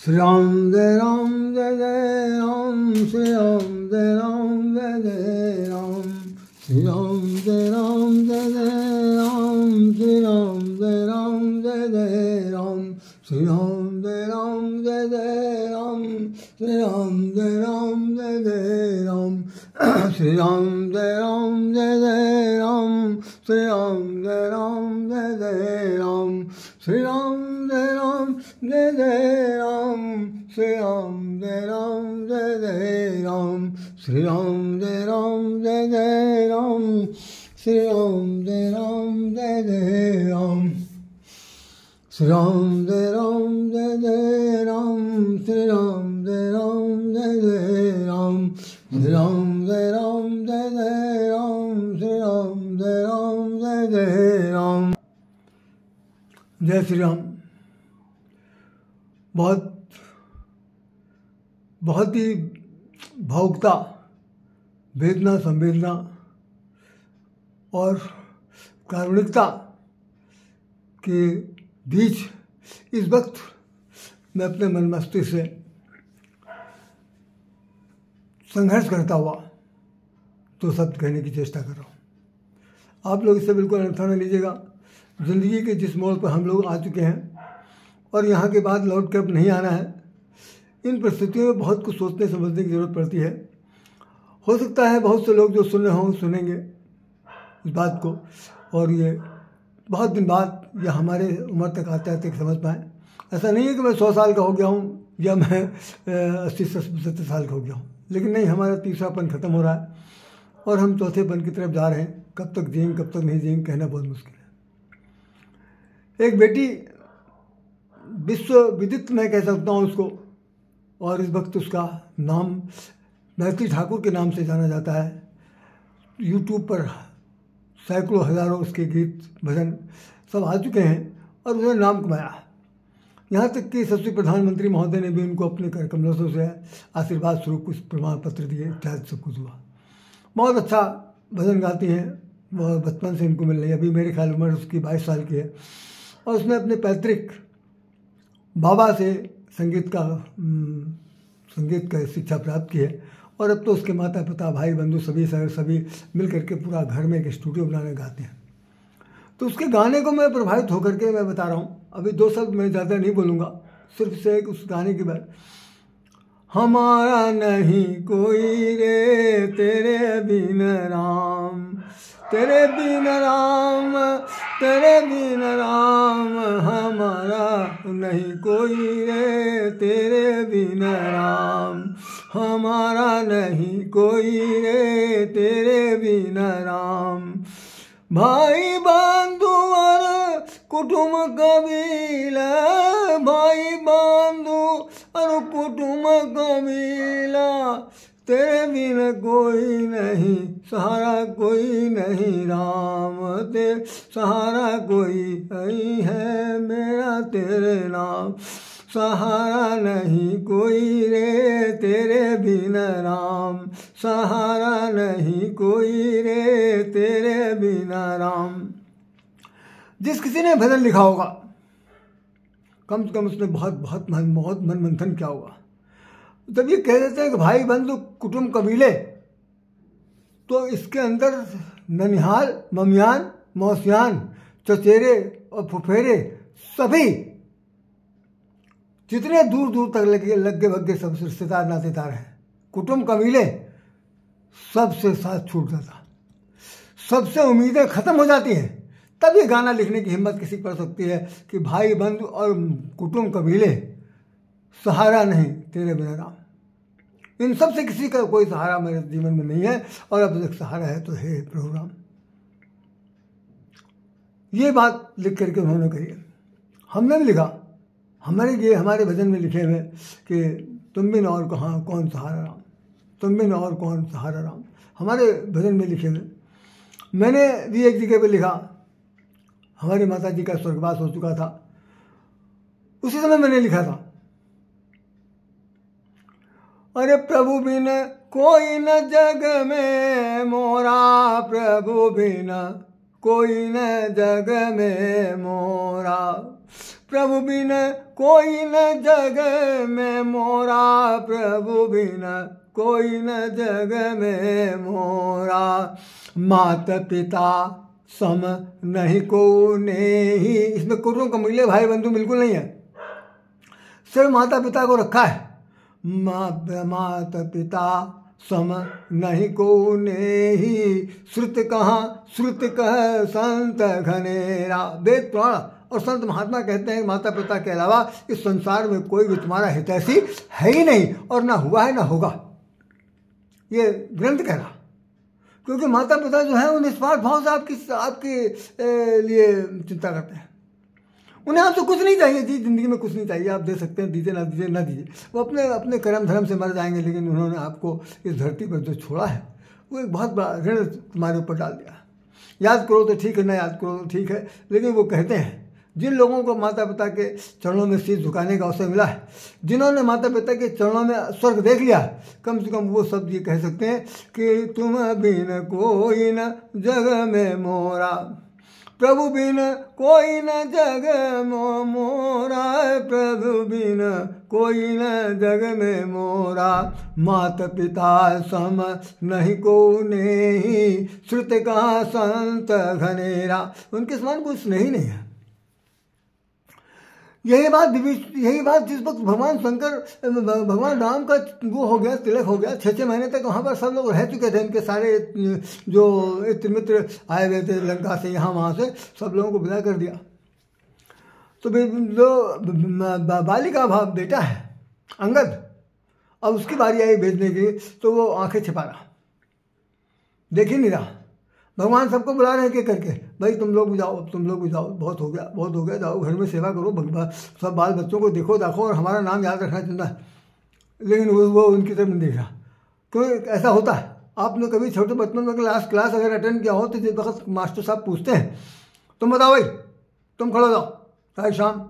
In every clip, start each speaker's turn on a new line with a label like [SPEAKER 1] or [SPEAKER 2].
[SPEAKER 1] श्री राम जय जय राम, श्री राम जय जय राम, श्री राम जय जय राम, श्री राम जय जय राम, श्री राम जय जय राम, श्री राम जय जय राम, श्री राम जय जय राम, श्री राम जय जय राम, श्री राम जय जय राम, श्री राम जय जय राम, श्री राम जय जय राम, श्री राम जय जय राम, श्री राम जय जय राम, श्री राम जय जय राम, श्री राम जय जय राम, श्री राम जय जय राम। जय श्री राम। बहुत ही भावुकता, वेदना, संवेदना और कारुणिकता के बीच इस वक्त मैं अपने मन मस्तिष्क से संघर्ष करता हुआ दो शब्द कहने की चेष्टा कर रहा हूँ। आप लोग इससे बिल्कुल अनर्था न लीजिएगा। ज़िंदगी के जिस मोड़ पर हम लोग आ चुके हैं और यहाँ के बाद लौट के अब नहीं आना है, इन परिस्थितियों में बहुत कुछ सोचने समझने की ज़रूरत पड़ती है। हो सकता है बहुत से लोग जो सुन रहे हों सुनेंगे इस बात को और ये बहुत दिन बाद या हमारे उम्र तक आते आते समझ पाएँ। ऐसा नहीं है कि मैं 100 साल का हो गया हूँ या मैं 80-70 साल का हो गया हूँ, लेकिन नहीं, हमारा तीसरापन ख़त्म हो रहा है और हम चौथेपन की तरफ जा रहे हैं। कब तक जिएंगे कब तक नहीं जिएंगे कहना बहुत मुश्किल है। एक बेटी विश्व विदित मैं कह सकता हूँ उसको, और इस वक्त उसका नाम मैथिली ठाकुर के नाम से जाना जाता है। यूट्यूब पर सैकड़ों हज़ारों उसके गीत भजन सब आ चुके हैं और उन्होंने नाम कमाया। यहाँ तक कि यशस्वी प्रधानमंत्री महोदय ने भी उनको अपने कर कमलों से आशीर्वाद स्वरूप कुछ प्रमाण पत्र दिए, इत्यादि सब कुछ हुआ। बहुत अच्छा भजन गाती हैं, वह बचपन से इनको मिल रही है। अभी मेरे ख्याल उम्र उसकी 22 साल की है और उसने अपने पैतृक बाबा से संगीत का शिक्षा प्राप्त की है और अब तो उसके माता पिता भाई बंधु सभी मिल करके पूरा घर में एक स्टूडियो बनाने गाते हैं। तो उसके गाने को मैं प्रभावित होकर के मैं बता रहा हूँ। अभी 2 शब्द मैं ज़्यादा नहीं बोलूँगा, सिर्फ से एक उस गाने की बात। हमारा नहीं कोई रे तेरे बिन राम, तेरे बिन राम, तेरे बिन राम, हमारा नहीं कोई रे तेरे बिन राम, हमारा नहीं कोई रे तेरे बिन राम। भाई बंधु और कुटुंब कबीला, भाई बंधु और कुटुंब कबीला, तेरे बिन कोई नहीं, सहारा कोई नहीं राम, तेरे सहारा कोई नहीं है मेरा तेरे नाम, सहारा नहीं कोई रे तेरे बिन राम, सहारा नहीं कोई रे तेरे बिन राम। जिस किसी ने भजन लिखा होगा कम से कम उसने बहुत मन मंथन किया होगा। जब ये कह देते हैं कि भाई बंधु कुटुंब कबीले, तो इसके अंदर ननिहाल, ममियान, मौसियान, चचेरे और फुफेरे सभी जितने दूर दूर तक लगे भग्गे सब रिश्तेदार नातेदार हैं, कुटुंब कबीले, सबसे साथ छूट जाता, सबसे उम्मीदें खत्म हो जाती हैं। तब ये गाना लिखने की हिम्मत किसी कर सकती है कि भाई बंधु और कुटुंब कबीले, सहारा नहीं तेरे बिना राम। इन सब से किसी का कोई सहारा मेरे जीवन में नहीं है और अब तक सहारा है तो हे प्रभु राम। ये बात लिख करके उन्होंने कही है। हमने भी लिखा, हमारे भजन में लिखे हुए कि तुम बिन और कहाँ कौन सहारा राम, तुम बिन और कौन सहारा राम, हमारे भजन में लिखे हुए। मैंने भी एक जगह पे लिखा, हमारी माता जी का स्वर्गवास हो चुका था, उसी समय मैंने लिखा था, अरे प्रभु बिन कोई न जग में मोरा, प्रभु बिन कोई न जग में मोरा, प्रभु बिन कोई न जग में मोरा, प्रभु बिन कोई न जग में मोरा। माता पिता सम नहीं को नेही, इसमें कुर्रों का मूल्य भाई बंधु बिल्कुल नहीं है, सिर्फ माता पिता को रखा है। माता पिता सम नहीं को नेही, श्रुत कहाँ श्रुत कह संत घनेरा। वेद पुराण और संत महात्मा कहते हैं माता पिता के अलावा इस संसार में कोई भी तुम्हारा हितैषी है ही नहीं, और ना हुआ है ना होगा, ये ग्रंथ कह रहा। क्योंकि माता पिता जो है वो निस्वार्थ भाव से आपके लिए चिंता करते हैं। उन्हें आपसे कुछ नहीं चाहिए जी, जिंदगी में कुछ नहीं चाहिए, आप दे सकते हैं, दीजिए ना दीजिए ना दीजिए, वो अपने अपने कर्म धर्म से मर जाएंगे, लेकिन उन्होंने आपको इस धरती पर जो छोड़ा है वो एक बहुत बड़ा ऋण तुम्हारे ऊपर डाल दिया। याद करो तो ठीक है, ना याद करो तो ठीक है, लेकिन वो कहते हैं जिन लोगों को माता पिता के चरणों में शीश झुकाने का अवसर मिला है, जिन्होंने माता पिता के चरणों में स्वर्ग देख लिया, कम से कम वो शब्द ये कह सकते हैं कि तुम बिन कोई न जग में मोरा, प्रभु बिन कोई न जग मोरा, प्रभु बिन कोई न जग में मोरा। माता पिता सम नहीं को नेही, श्रुत कहाँ संत घनेरा। उनके समान कोई स्नेही नहीं है। यही बात जिस वक्त भगवान शंकर भगवान राम का वो हो गया, तिलक हो गया, 6 महीने तक वहाँ पर सब लोग रह चुके थे। इनके सारे जो इत्र मित्र आए हुए थे लंका से, यहाँ वहाँ से सब लोगों को विदा कर दिया। तो जो बाली का बेटा है अंगद, अब उसकी बारी आई भेजने की, तो वो आंखें छिपा रहा, देख ही नहीं रहा। भगवान सबको बुला रहे हैं करके, भाई तुम लोग भी जाओ, तुम लोग भी जाओ, बहुत हो गया, जाओ घर में सेवा करो, सब बाल बच्चों को देखो और हमारा नाम याद रखना चलता है। लेकिन वो उनकी तरफ नहीं देख रहा। क्यों ऐसा होता है? आपने कभी छोटे बचपन में क्लास अगर अटेंड किया हो तो जिस वक्त मास्टर साहब पूछते हैं तुम बताओ भाई, तुम खड़े हो जाओ, राय श्याम,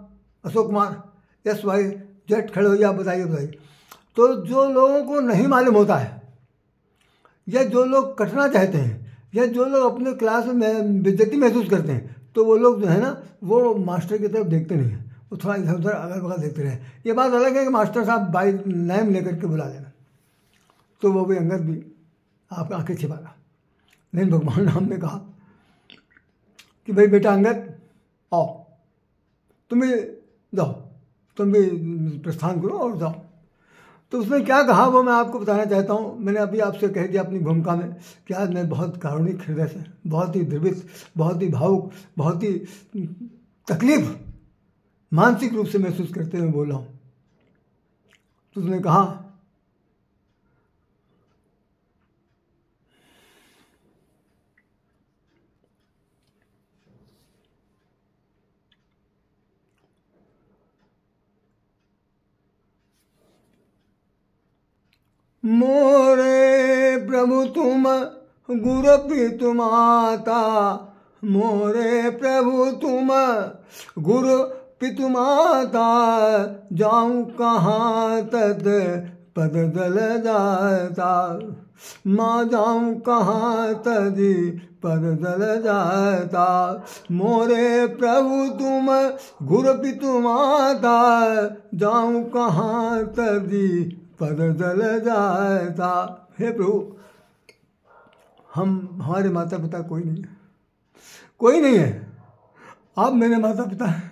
[SPEAKER 1] अशोक कुमार, यस भाई, जेट खड़े हो जाए, बताइए। तो जो लोगों को नहीं मालूम होता है, या जो लोग कटना चाहते हैं, या जो लोग अपने क्लास में बेइज्जती महसूस करते हैं, तो वो लोग जो है ना वो मास्टर की तरफ देखते नहीं हैं, वो थोड़ा इधर उधर अगल बगल देखते रहे। ये बात अलग है कि मास्टर साहब बाई नेम लेकर के बुला लेना, तो वो भी अंगद भी आप आंखें छिपा रहा। लेकिन भगवान राम ने कहा कि भाई बेटा अंगद आओ, तुम भी जाओ, तुम भी प्रस्थान करो और जाओ। तो उसने क्या कहा वो मैं आपको बताना चाहता हूँ। मैंने अभी आपसे कह दिया अपनी भूमिका में कि आज मैं बहुत कारुणिक हृदय से, बहुत ही द्रवित, बहुत ही भावुक, बहुत ही तकलीफ मानसिक रूप से महसूस करते हुए बोला हूँ। तो उसने कहा मोरे प्रभु तुम गुरु पितु माता, मोरे प्रभु तुम गुरु पितु माता, जाऊं कहाँ तद पद दल जाता, माँ जाऊं कहाँ तदी पद दल जाता। मोरे प्रभु तुम गुरु पितु माता, जाऊं कहाँ तदी पद दल जाता। हे प्रभु, हमारे माता पिता कोई नहीं है, कोई नहीं है, आप मेरे माता पिता हैं।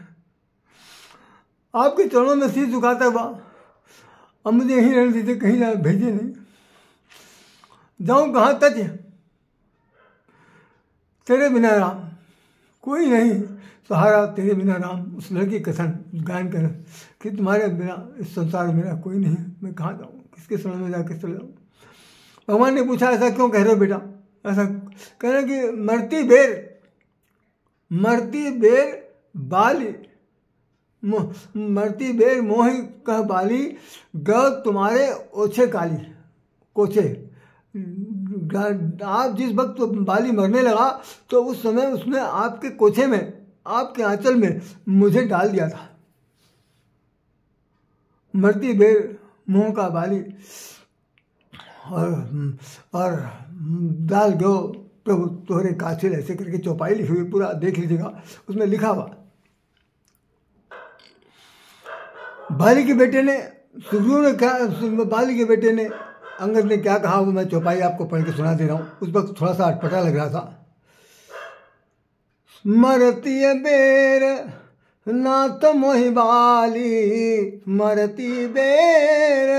[SPEAKER 1] आपके चरणों में शीश झुकाता हुआ अब मुझे यहीं रहने दीजिए, कहीं जा भेजिए नहीं, जाऊं कहाँ तक, तेरे बिना राम कोई नहीं, सहारा तेरे बिना राम। उस लड़की कथन गायन कर कि तुम्हारे बिना इस संसार में मेरा कोई नहीं है, मैं कहाँ जाऊँ, किसके शरण में जा किस चले जाऊँ। भगवान ने पूछा ऐसा क्यों कह रहे हो बेटा? ऐसा कह रहे कि मरती बेर बाली, मरती बेर मोहि कह बाली, ग तुम्हारे ओछे काली कोछे। आप जिस वक्त बाली मरने लगा तो उस समय उसने आपके कोछे में, आपके आंचल में मुझे डाल दिया था। मरती बेर मोह का बाली और डाल दो प्रभु तोहरे काछिल, ऐसे करके चौपाई लिखी हुई, पूरा देख लीजिएगा, उसमें लिखा हुआ बाली के बेटे ने सुग्रीव ने क्या, बाली के बेटे ने अंगद ने क्या कहा वो मैं चौपाई आपको पढ़ के सुना दे रहा हूँ। उस वक्त थोड़ा सा अटपटा लग रहा था। मरती बेर नाथ मोहि बाली, मरती बेर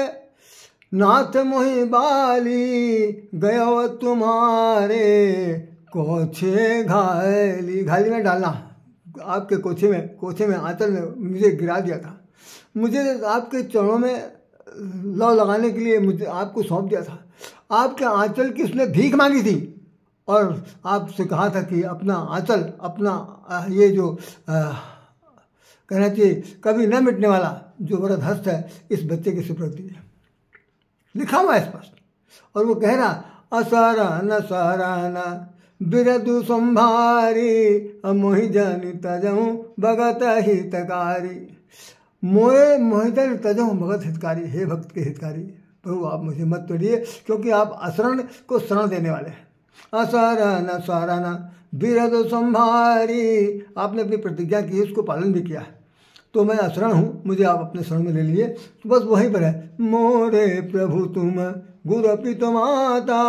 [SPEAKER 1] नाथ मोहि बाली, गयो तुम्हारे कोछे घायली। घायली में डालना, आपके कोछे में आंचल में मुझे गिरा दिया था। मुझे आपके चरणों में लौ लगाने के लिए मुझे आपको सौंप दिया था। आपके आंचल की उसने भीख मांगी थी और आपसे कहा था कि अपना आंचल, अपना ये जो कहना चाहिए कभी न मिटने वाला जो वरद हस्त है, इस बच्चे के सुपुर्द दीजिए। लिखा हुआ है स्पष्ट। और वो कह रहा असरन सरन बिरदु संभारी, मोहि जनि तजहु भगत हितकारी। मोहे मोहितन तजहु भगत हितकारी। हे भक्त के हितकारी प्रभु, आप मुझे मत तोड़िए, क्योंकि आप असरण को शरण देने वाले हैं। असरन सरन बिरदु संभारी, आपने अपनी प्रतिज्ञा की, उसको पालन भी किया है। तो मैं असरण हूँ, मुझे आप अपने शरण में ले लिए। तो बस वहीं पर है, मोरे प्रभु तुम गुरु पित माता,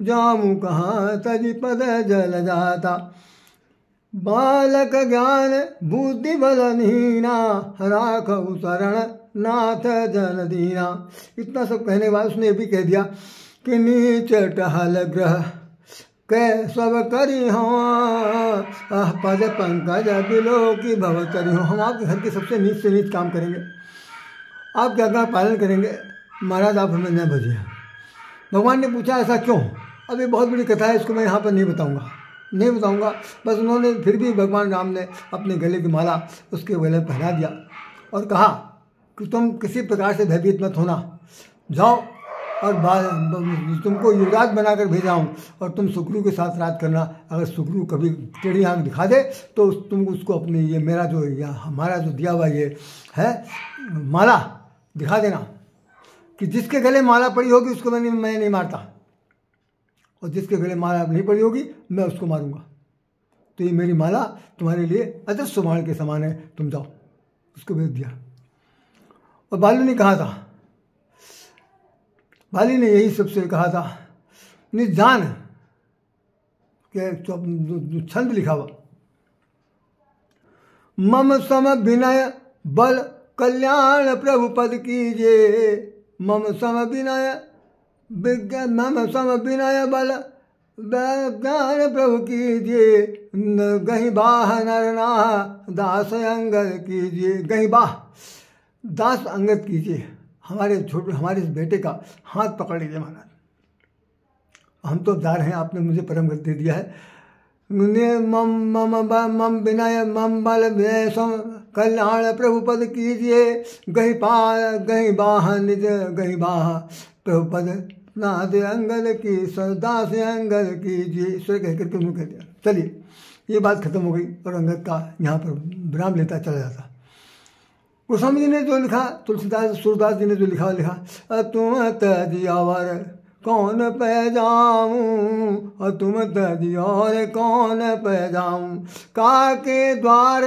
[SPEAKER 1] जामु कहाँ तज पद जल जाता। बालक ज्ञान बुद्धि बलहीना, राखऊ शरण नाथ जन दीना। इतना सब कहने के बाद उसने ये भी कह दिया कि नीच टहल ग्रह कै सब करी हो, पद पंकज बिलो की भव करी हो। हम आपके घर के सबसे नीच से नीच काम करेंगे, आपके आज्ञा पालन करेंगे, महाराज आप हमें न भजिए। भगवान ने पूछा ऐसा क्यों? अब ये बहुत बड़ी कथा है, इसको मैं यहाँ पर नहीं बताऊँगा। बस उन्होंने फिर भी भगवान राम ने अपने गले की माला उसके गले में पहना दिया और कहा कि तुम किसी प्रकार से भयभीत मत होना, जाओ और तुमको युवराज बनाकर भेजा हूँ और तुम सुग्रीव के साथ राज करना। अगर सुग्रीव कभी टेढ़ी आँख दिखा दे तो तुम उसको अपनी ये मेरा जो या हमारा जो दिया हुआ ये है माला दिखा देना कि जिसके गले माला पड़ी होगी उसको मैं नहीं मारता, और जिसके गले माला नहीं पड़ी होगी मैं उसको मारूंगा। तो ये मेरी माला तुम्हारे लिए अदृश्य बाण के समान है, तुम जाओ। उसको भेज दिया। और बाली ने कहा था, बाली ने यही सबसे कहा था, निजान के छंद लिखा हुआ, मम सम विनय बल कल्याण प्रभु पद कीजिए। मम सम विनय बल ज्ञान प्रभु कीजिए। गही बाह नरना दास अंगद कीजिए। गही बाह दास अंगद कीजिए। हमारे इस बेटे का हाथ पकड़ लीजिए महाराज, हम तो जा रहे हैं, आपने मुझे परम गति दे दिया है। मम विनय मम बल विनय सम कल्याण प्रभु पद कीजिए। गही बाह निज गही बाह प्रभु पद नाथ अंगद की दास अंगद कीजिए। ईश्वर कह करके उन्होंने कह दिया। चलिए ये बात खत्म हो गई और अंगद का यहाँ पर विराम लेता चला जाता। गोस्वामी जी ने जो लिखा, तुलसीदास सूरदास जी ने जो लिखा तुम तजियावर कौन पे जाऊं, और तुम तजियावर कौन पे जाऊं। काके द्वार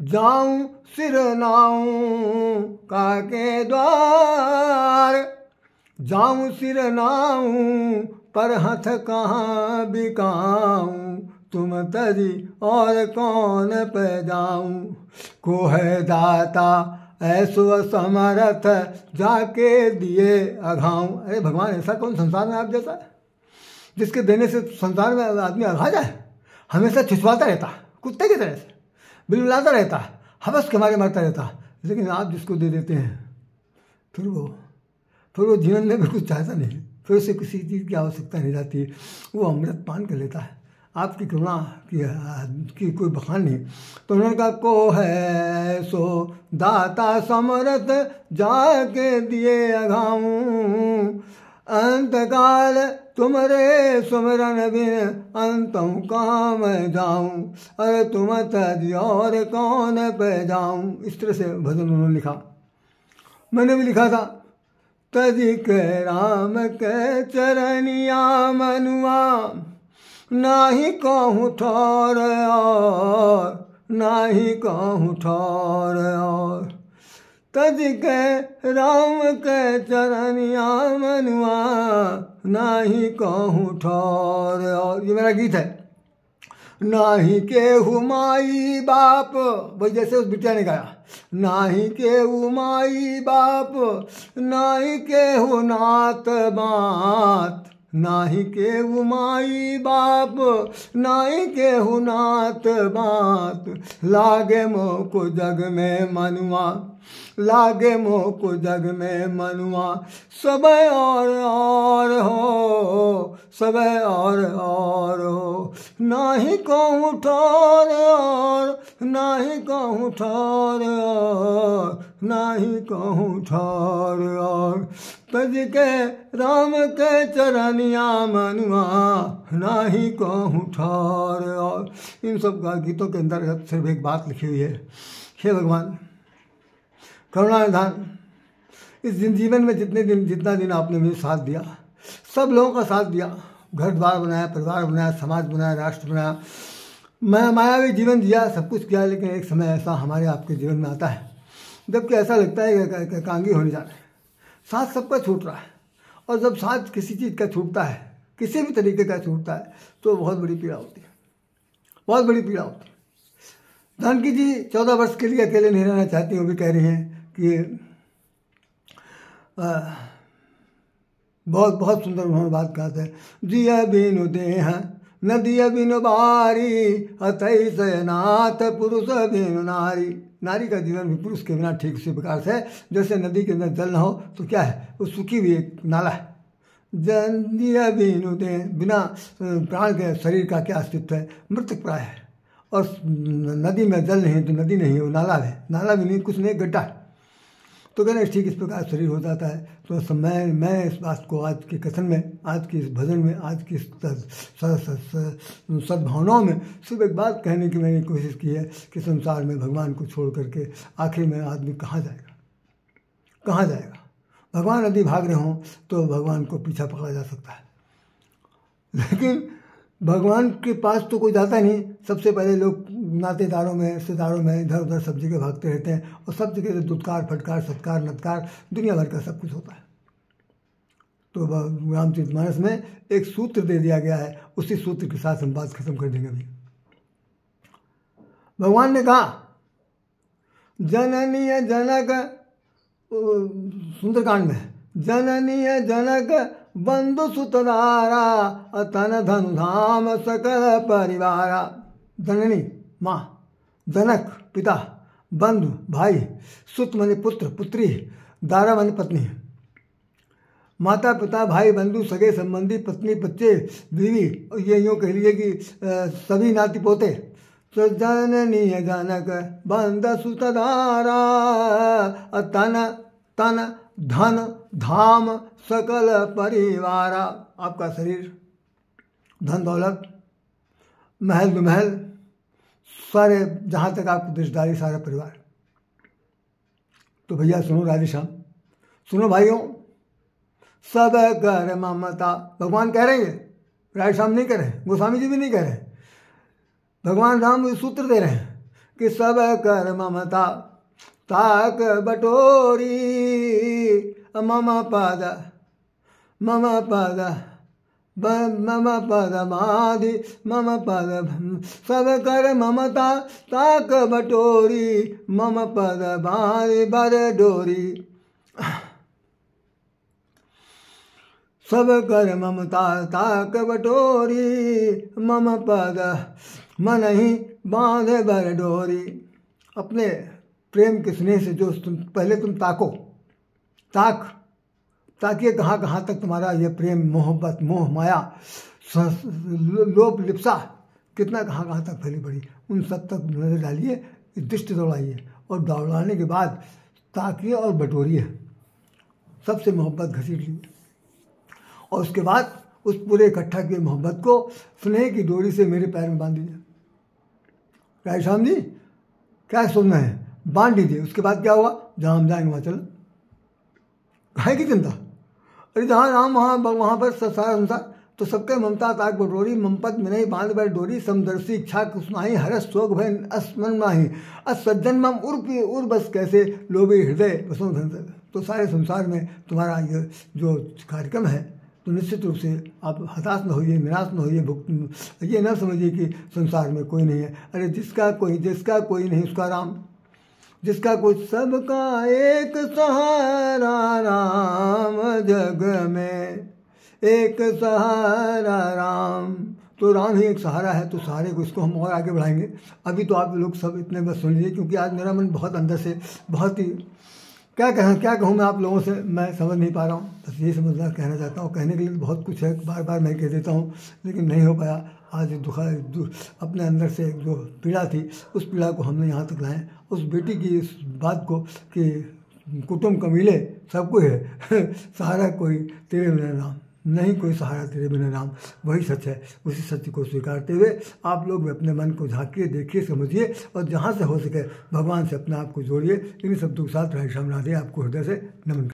[SPEAKER 1] जाऊं सिर नाऊं, काके द्वार जाऊं सिर नाऊं, पर हथ कहाँ बिकाऊं। तुम तजी और कौन पे जाऊं। को है दाता ऐसो समर्थ जाके दिए अघाऊं। अरे भगवान, ऐसा कौन संसार में आप जैसा है जिसके देने से संसार में आदमी अघा जाए? हमेशा छिछवाता रहता, कुत्ते की तरह से बिलबिलाता रहता, हवस के मारे मरता रहता। लेकिन आप जिसको दे देते हैं फिर वो जीवन में भी कुछ चाहता नहीं, फिर उसे किसी चीज़ की आवश्यकता नहीं रहती, वो अमृत पान कर लेता है। आपकी करुणा की कोई बखान नहीं। तो उन्होंने कहा को है सो दाता समरथ जाके दिए अघाऊं। अंतकाल तुमरे सुमरन बिन अंतम कहाँ मैं जाऊं। अरे तुम तज और कौन पे जाऊं। इस तरह से भजन उन्होंने लिखा। मैंने भी लिखा था, तजी के राम के चरनिया मनुआ, नाही कहूँ ठौर और नाही कहूँ ठौर और। तज के राम के चरनिया मनुआ नाही कहूँ ठौर। और ये मेरा गीत है। नाही के हुमाई बाप, वही जैसे उस बिटिया ने गाया, नाही के हुमाई बाप, नाही के हु नात बात, नाही के हुमाई बाप, नाही के हु नात बात, लागे मोह को जग में मनुआ, लागे मोह को जग में मनुआ, सब और हो, सब और हो, नाही कहूँ ठौर और, नाही कहूँ ठौर और, नाही कहूँ ठौर और, तज के राम के चरनिया मनुआ नाही कहूँ ठौर और। इन सब गीतों के अंदर सिर्फ एक बात लिखी हुई है, हे भगवान करुणा निधान, इस जीवन में जितना दिन आपने मुझे साथ दिया, सब लोगों का साथ दिया, घर द्वार बनाया, परिवार बनाया, समाज बनाया, राष्ट्र बनाया, मैं मायावी जीवन जिया, सब कुछ किया, लेकिन एक समय ऐसा हमारे आपके जीवन में आता है जबकि ऐसा लगता है कि एकांगी होने जा रहे हैं, साथ सबका छूट रहा है। और जब साथ किसी चीज़ का छूटता है, किसी भी तरीके का छूटता है, तो बहुत बड़ी पीड़ा होती है, बहुत बड़ी पीड़ा होती है। जानकी जी 14 वर्ष के लिए अकेले नहीं रहना चाहती, वो भी कह रही हैं कि बहुत बहुत सुंदर उन्होंने बात कहा था, जिया बिनु देह नदिया बिनु बारी, अतई सयनाथ पुरुष बिनु नारी। नारी का जीवन भी पुरुष के बिना ठीक उसी प्रकार से, जैसे नदी के अंदर जल ना हो तो क्या है, वो सूखी हुई एक नाला है। जिया बिनु देह, बिना प्राण के शरीर का क्या अस्तित्व है, मृतक प्राय है। और नदी में जल नहीं तो नदी नहीं है, वो नाला है, नाला भी नहीं, कुछ नहीं, गड्ढा है। तो कहना ठीक इस प्रकार शरीर हो जाता है। तो मैं इस बात को आज के कथन में, आज की इस भजन में, आज की सद्भावनाओं में सिर्फ एक बात कहने की मैंने कोशिश की है कि संसार में भगवान को छोड़ करके आखिर में आदमी कहाँ जाएगा, कहाँ जाएगा। भगवान यदि भाग रहे हों तो भगवान को पीछा पकड़ा जा सकता है, लेकिन भगवान के पास तो कोई जाता नहीं। सबसे पहले लोग नातेदारों में, रिश्तेदारों में इधर उधर सब जगह भागते रहते हैं, और सब जगह दुत्कार फटकार सत्कार नत्कार दुनिया भर का सब कुछ होता है। तो रामचरितमानस में एक सूत्र दे दिया गया है, उसी सूत्र के साथ हम बात खत्म कर देंगे। अभी भगवान ने कहा, जननीय जनक, सुंदरकांड में, जननीय जनक बंधु सुतदारा, अतन धनु धाम सकल परिवारा। जननी माँ, जनक पिता, बंधु भाई, सुत माने पुत्र पुत्री, दारा माने पत्नी। माता पिता भाई बंधु सगे संबंधी, पत्नी बच्चे बीवी, ये यूँ कह लीजिए कि सभी नाती पोते। तो जननी जनक बंधु सुतदारा, अतन तन धन धाम सकल परिवारा। आपका शरीर, धन दौलत, महल दुमहल, सारे जहाँ तक आपकी रिश्तेदारी, सारा परिवार। तो भैया सुनो राधेश्याम, सुनो भाइयों, सब कर ममता। भगवान कह रहे हैं, राधेश्याम नहीं कह रहे, गोस्वामी जी भी नहीं कह रहे, भगवान राम सूत्र दे रहे हैं कि सब कर ममता, ताक बटोरी, मम पद माधि मम पद, सब कर ममता ताक बटोरी, मम पद माधि बर डोरी। सब कर ममता ताक बटोरी, मम पद मन ही बांधे बर डोरी। अपने प्रेम के स्नेह से जो पहले तुम ताको, ताकिए कहाँ कहाँ तक तुम्हारा ये प्रेम मोहब्बत मोह माया लोभ लिप्सा कितना कहाँ कहाँ तक फैली पड़ी, उन सब तक नजर डालिए, दृष्टि दौड़ाइए, और दौड़ाने के बाद ताकिए और बटोरिए, सबसे मोहब्बत घसीट लीजिए, और उसके बाद उस पूरे इकट्ठा किए मोहब्बत को स्नेह की डोरी से मेरे पैर में बांध दीजिए। राधेश्याम जी क्या सुनना है, बांध दीजिए। उसके बाद क्या हुआ, जहाँ हम जाएंगे वहाँ चलो, काहे की चिंता, अरे जहाँ राम वहाँ पर सारा संसार। तो सबके ममता ताक बटोरी, ममपत मिनई बांध बैठ डोरी, समदर्शी इच्छा कुसुमाही, हरस शोक भय अस्मन माही, असज्जन मम उर बस कैसे, लोभी हृदय बसों धन। तो सारे संसार में तुम्हारा ये जो कार्यक्रम है, तो निश्चित रूप से आप हताश न होइए, निराश न होइए, ये ना समझिए कि संसार में कोई नहीं है। अरे जिसका कोई नहीं उसका राम, जिसका कुछ सबका एक सहारा, राम जग में एक सहारा राम। तो राम ही एक सहारा है, तो सहारे को इसको हम और आगे बढ़ाएंगे। अभी तो आप लोग सब इतने बस सुन लीजिए, क्योंकि आज मेरा मन बहुत अंदर से बहुत ही क्या कहूँ मैं आप लोगों से, मैं समझ नहीं पा रहा हूँ। बस यही समझना कहना चाहता हूँ। कहने के लिए बहुत कुछ है, बार बार मैं कह देता हूँ, लेकिन नहीं हो पाया। आज अपने अंदर से जो पीड़ा थी, उस पीड़ा को हमने यहाँ तक लाए। उस बेटी की इस बात को कि कुटुंब कबीले सबको है सहारा कोई तेरे बिना राम, नहीं कोई सहारा तेरे बिना राम, वही सच है। उसी सत्य को स्वीकारते हुए आप लोग भी अपने मन को झांकिए, देखिए, समझिए, और जहाँ से हो सके भगवान से अपने आप को जोड़िए। इन शब्दों के साथ राधे श्याम राधे आपको हृदय से नमन।